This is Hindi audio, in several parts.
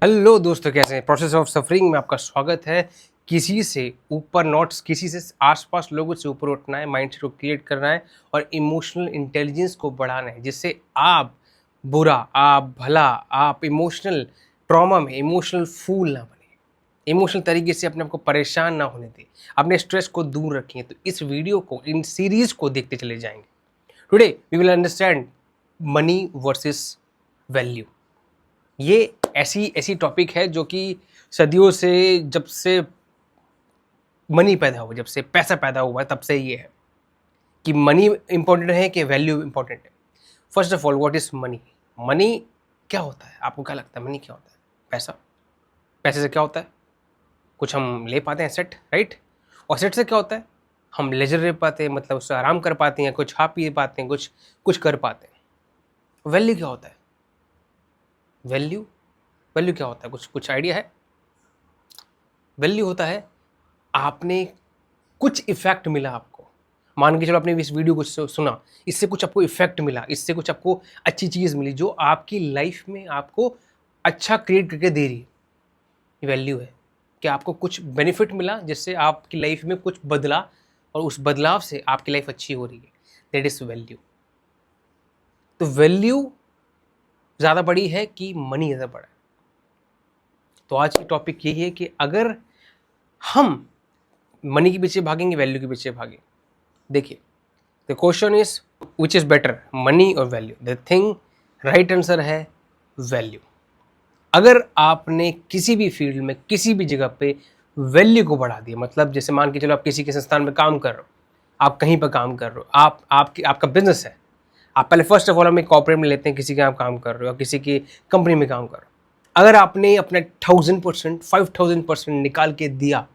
हेलो दोस्तों, कैसे हैं? प्रोसेस ऑफ सफरिंग में आपका स्वागत है। किसी से ऊपर नॉट, किसी से आसपास लोगों से ऊपर उठना है, माइंडसेट को क्रिएट करना है और इमोशनल इंटेलिजेंस को बढ़ाना है, जिससे आप बुरा, आप भला, आप इमोशनल ट्रॉमा में इमोशनल फूल ना बने, इमोशनल तरीके से अपने आप को परेशान ना होने दें, अपने स्ट्रेस को दूर रखें। तो इस वीडियो को, इन सीरीज को देखते चले जाएंगे। Today we will understand money versus value. ये ऐसी ऐसी टॉपिक है जो कि सदियों से, जब से मनी पैदा हुआ, जब से पैसा पैदा हुआ है, तब से ये है कि मनी इंपॉर्टेंट है कि वैल्यू इंपॉर्टेंट है। First of all, what is money? Money क्या होता है? आपको क्या लगता है मनी क्या होता है? पैसा। पैसे से क्या होता है? कुछ हम ले पाते हैं, सेट, राइट? और सेट से क्या होता है? हम लेजर ले पाते हैं, मतलब उससे आराम कर पाते हैं, कुछ खा पी पाते हैं, कुछ कुछ कर पाते हैं। वैल्यू क्या होता है? वैल्यू वैल्यू क्या होता है? कुछ कुछ आइडिया है? वैल्यू होता है आपने कुछ इफेक्ट मिला आपको, मान के चलो आपने इस वीडियो को सुना, इससे कुछ आपको इफेक्ट मिला, इससे कुछ आपको अच्छी चीज़ मिली जो आपकी लाइफ में आपको अच्छा क्रिएट करके दे रही है। ये वैल्यू है कि आपको कुछ बेनिफिट मिला जिससे आपकी लाइफ में कुछ बदला और उस बदलाव से आपकी लाइफ अच्छी हो रही है। That is value. तो वैल्यू ज़्यादा बड़ी है कि मनी ज़्यादा बड़ा है? तो आज की टॉपिक यही है कि अगर हम मनी के पीछे भागेंगे, वैल्यू के पीछे भागे, देखिए, the question is which is better, money और value? The thing right answer है वैल्यू। अगर आपने किसी भी फील्ड में, किसी भी जगह पे वैल्यू को बढ़ा दिया, मतलब जैसे मान के चलो आप किसी के संस्थान में काम कर रहे हो, आप कहीं पर काम कर रहे हो, आपका बिजनेस है, आप पहले फर्स्ट ऑफ ऑल हम एक कॉर्पोरेट में लेते हैं, किसी के आप काम कर रहे हो, किसी की कंपनी में काम कर रहे हो। अगर आपने अपना 1000%, 5000% निकाल के दिया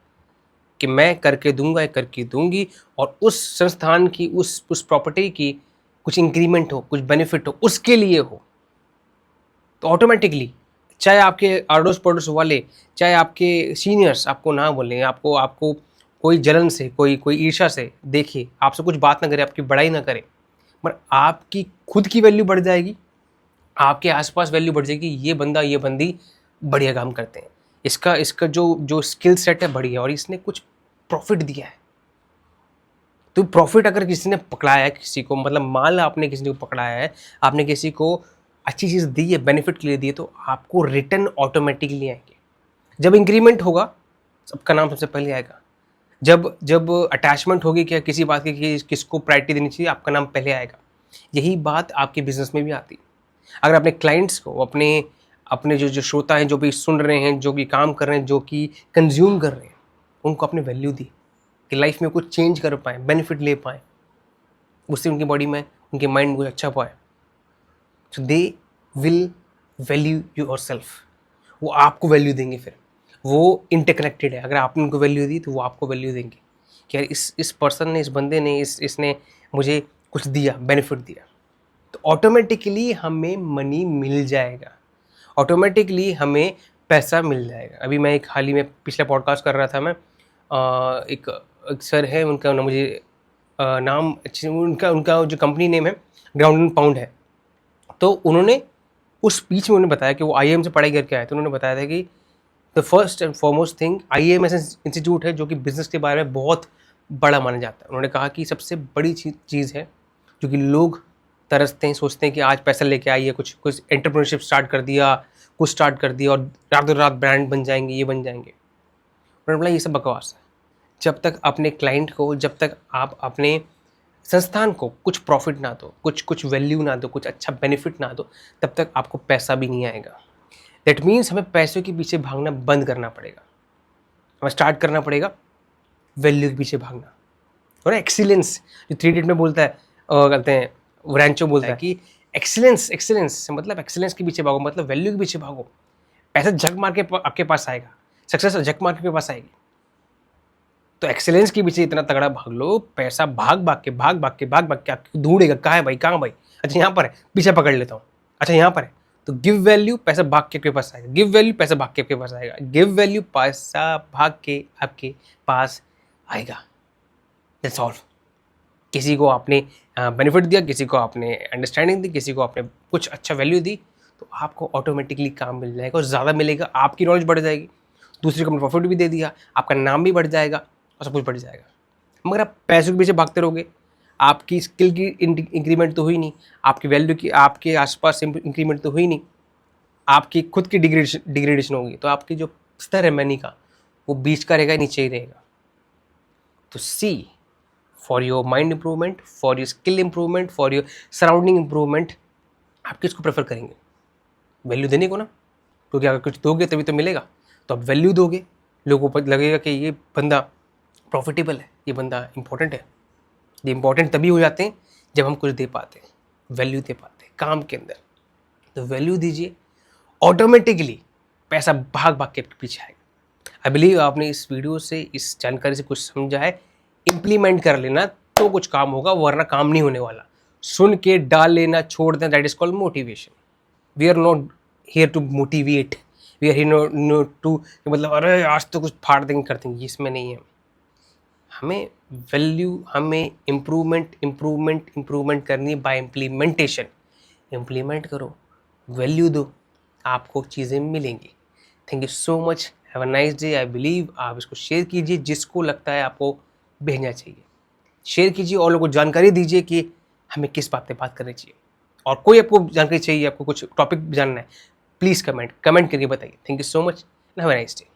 कि मैं करके दूंगा, करके दूंगी, और उस संस्थान की, उस प्रॉपर्टी की कुछ इंक्रीमेंट हो, कुछ बेनिफिट हो, उसके लिए हो, तो ऑटोमेटिकली, चाहे आपके अड़ोस पड़ोस वाले, चाहे आपके सीनियर्स आपको ना बोलें, आपको आपको कोई जलन से, कोई कोई ईर्ष्या से देखे, आपसे कुछ बात ना करे, आपकी बड़ाई ना करे, पर आपकी खुद की वैल्यू बढ़ जाएगी, आपके आसपास वैल्यू बढ़ जाएगी। ये बंदा, ये बंदी बढ़िया काम करते हैं, इसका इसका जो जो स्किल सेट है बढ़िया, और इसने कुछ प्रॉफिट दिया है। तो प्रॉफिट अगर किसी ने पकड़ाया है किसी को, मतलब मान लो आपने किसी को पकड़ाया है, आपने किसी को अच्छी चीज़ दी है, बेनिफिट के लिए दी है, तो आपको रिटर्न ऑटोमेटिकली आएंगे। जब इंक्रीमेंट होगा, सबका नाम सबसे पहले आएगा। जब जब अटैचमेंट होगी क्या किसी बात की कि किसको प्रायोरिटी देनी चाहिए, आपका नाम पहले आएगा। यही बात आपके बिजनेस में भी आती है। अगर अपने क्लाइंट्स को, अपने अपने जो जो श्रोता हैं, जो भी सुन रहे हैं, जो भी काम कर रहे हैं, जो कि कंज्यूम कर रहे हैं, उनको अपने वैल्यू दी कि लाइफ में कुछ चेंज कर पाएँ, बेनिफिट ले पाएँ, उससे उनकी बॉडी में, उनके माइंड में कुछ अच्छा पाए, तो दे विल वैल्यू योरसेल्फ। वो आपको वैल्यू देंगे। फिर वो इंटरकनेक्टेड है। अगर आपने उनको वैल्यू दी तो वो आपको वैल्यू देंगे कि यार इस पर्सन ने, इस बंदे ने, इसने मुझे कुछ दिया, बेनिफिट दिया, तो ऑटोमेटिकली हमें मनी मिल जाएगा, ऑटोमेटिकली हमें पैसा मिल जाएगा। अभी मैं एक हाल ही में पिछला पॉडकास्ट कर रहा था मैं, एक सर है, उनका ना मुझे नाम अच्छे, उनका उनका जो कंपनी नेम है ग्राउंड एंड पाउंड है। तो उन्होंने उस स्पीच में उन्होंने बताया कि वो आईएएम से पढ़ाई करके आए, तो उन्होंने बताया था कि the first and foremost thing, IAM ऐसा इंस्टीट्यूट है जो कि बिजनेस के बारे में बहुत बड़ा माना जाता है। उन्होंने कहा कि सबसे बड़ी चीज़ है जो कि लोग तरसते हैं, सोचते हैं कि आज पैसा लेके आइए, कुछ कुछ एंटरप्रेन्योरशिप स्टार्ट कर दिया, कुछ स्टार्ट कर दिया और रातों रात ब्रांड बन जाएंगे, ये बन जाएंगे। उन्होंने बोला ये सब बकवास है। जब तक अपने क्लाइंट को, जब तक आप अपने संस्थान को कुछ प्रॉफिट ना दो, कुछ कुछ वैल्यू ना दो, कुछ अच्छा बेनिफिट ना दो, तब तक आपको पैसा भी नहीं आएगा। दैट मीन्स हमें पैसों के पीछे भागना बंद करना पड़ेगा, हमें स्टार्ट करना पड़ेगा वैल्यू के पीछे भागना। और एक्सीलेंस, जो 3 इडियट में बोलता है, कहते हैं रैंचो बोलता है कि एक्सीलेंस, एक्सीलेंस मतलब एक्सीलेंस के पीछे भागो, मतलब वैल्यू के पीछे भागो। पैसा झक मार के आपके पास आएगा, सक्सेस झक मार के पास आएगी। तो एक्सेलेंस के पीछे इतना तगड़ा भाग लो, पैसा भाग भाग के आपको ढूंढेगा, कहाँ है भाई, कहाँ भाई, अच्छा यहाँ पर है, पीछे पकड़ लेता हूँ, अच्छा यहाँ पर है। तो गिव वैल्यू, पैसा भाग के आपके पास आएगा, गिव वैल्यू, पैसा भाग के आपके पास आएगा, गिव वैल्यू, पैसा भाग के आपके पास आएगा। That's all. किसी को आपने बेनिफिट दिया, किसी को आपने अंडरस्टैंडिंग दी, किसी को आपने कुछ अच्छा वैल्यू दी, तो आपको ऑटोमेटिकली काम मिल जाएगा और ज़्यादा मिलेगा, आपकी नॉलेज बढ़ जाएगी, दूसरे को प्रॉफिट भी दे दिया, आपका नाम भी बढ़ जाएगा और सब कुछ बढ़ जाएगा। मगर आप पैसों के पीछे भागते रहोगे, आपकी स्किल की इंक्रीमेंट तो हुई नहीं, आपकी वैल्यू की, आपके आसपास इंक्रीमेंट तो हुई नहीं, आपकी खुद की डिग्रेडेशन होगी, तो आपकी जो स्तर है मनी का वो बीच का रहेगा, नीचे ही रहेगा। तो see, for your mind improvement, for your skill improvement, for your surrounding improvement, आप किसको प्रेफर करेंगे? वैल्यू देने को ना, क्योंकि अगर कुछ दोगे तभी तो मिलेगा। तो आप वैल्यू दोगे, लोगों को लगेगा कि ये बंदा प्रॉफिटेबल है, ये बंदा इंपॉर्टेंट है। ये इंपॉर्टेंट तभी हो जाते हैं जब हम कुछ दे पाते हैं, वैल्यू दे पाते हैं काम के अंदर। तो वैल्यू दीजिए, ऑटोमेटिकली पैसा भाग भाग के पीछे आएगा। आई बिलीव आपने इस वीडियो से, इस जानकारी से कुछ समझा है। इम्प्लीमेंट कर लेना तो कुछ काम होगा, वरना काम नहीं होने वाला। सुन के डाल लेना, छोड़ देना, that is called motivation. We are not here to motivate, we are here not to, मतलब अरे आज तो कुछ फाड़ देंगे कर देंगे, इसमें नहीं है। हमें वैल्यू, हमें इम्प्रूवमेंट इम्प्रूवमेंट इम्प्रूवमेंट करनी है बाय इम्प्लीमेंटेशन। इम्प्लीमेंट करो, वैल्यू दो, आपको चीज़ें मिलेंगी। Thank you so much, have a nice day. I believe आप इसको शेयर कीजिए, जिसको लगता है आपको भेजना चाहिए शेयर कीजिए, और लोगों को जानकारी दीजिए कि हमें किस बात पे बात करनी चाहिए। और कोई आपको जानकारी चाहिए, आपको कुछ टॉपिक जानना है, प्लीज़ कमेंट करके बताइए। Thank you so much, have a nice day.